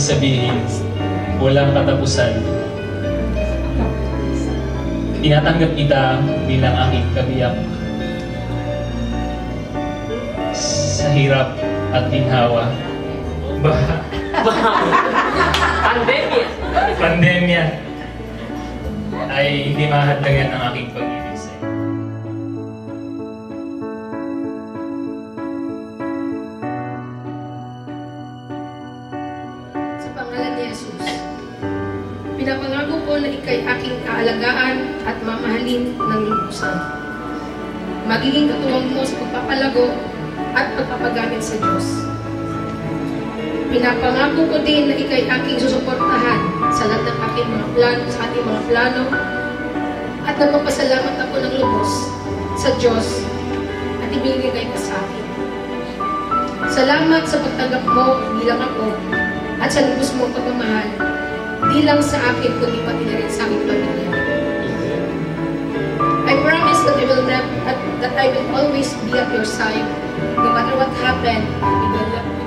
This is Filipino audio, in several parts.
sabihin, walang katapusan. Tinatanggap kita bilang aking kabiyak sa hirap at ginhawa. Pandemya ay hindi mahadlangan ang aking pag-ibig sa iyo. Sa pangalan ni Jesus, pinapangako ko na ikay aking kaalagaan at mamahalin ng lubusan. Magiging katuwang mo sa pagpapalago at pagpapagamit sa Diyos. Pinapangako ko din na ikay aking susuportahan sa lahat ng aking mga plano, sa ating mga plano, at nagpapasalamat ako ng lubos sa Diyos at ibinigay ka sa akin. Salamat sa pagtanggap mo bilang ako at sa lubos mong pagmamahal, di lang sa akin kundi pati na rin sa aking pamilya. I promise that I will always be at your side, no matter what happened, we will help you.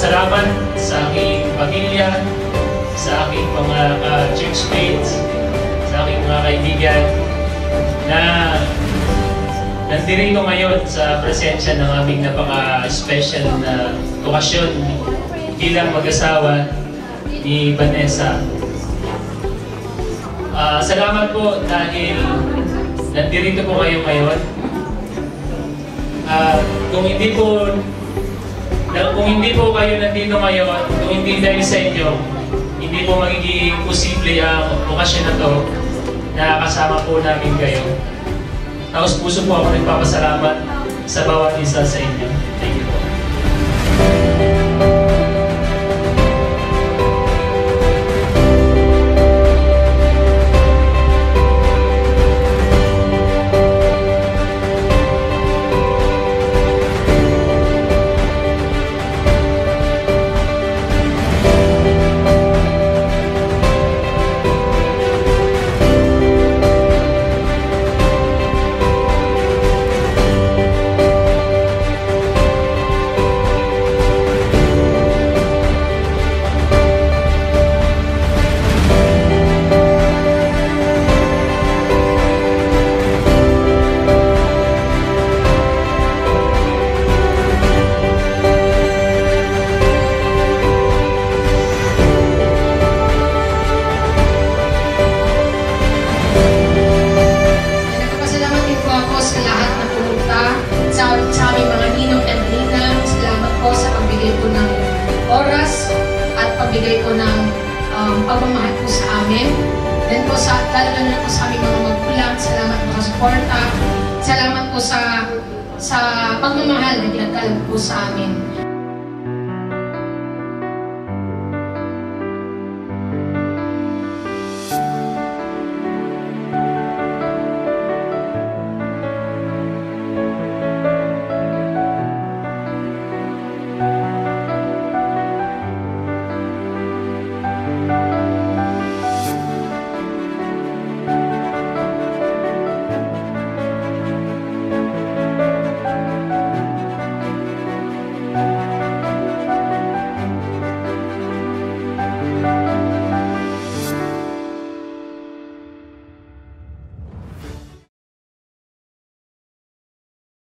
Salamat sa aking pamilya, sa aking mga churchmates, sa aking mga kaibigan na nandirito ngayon sa presensya ng aming napaka-special na okasyon bilang mag-asawa ni Vanessa. Salamat po dahil nandirito po kayo ngayon. Kung hindi po kayo nandito ngayon, kung hindi dahil sa inyo, hindi po magiging posible ang okasyon na to na kasama po namin kayo. Tapos puso po ako nagpapasalamat sa bawat isa sa inyo. Thank you po. Pagbigay ko ng pagmamahal po sa amin. Then po lalo na po sa aming mga magulang, salamat po sa suporta. Salamat po sa pagmamahal na pinagkaloob po sa amin.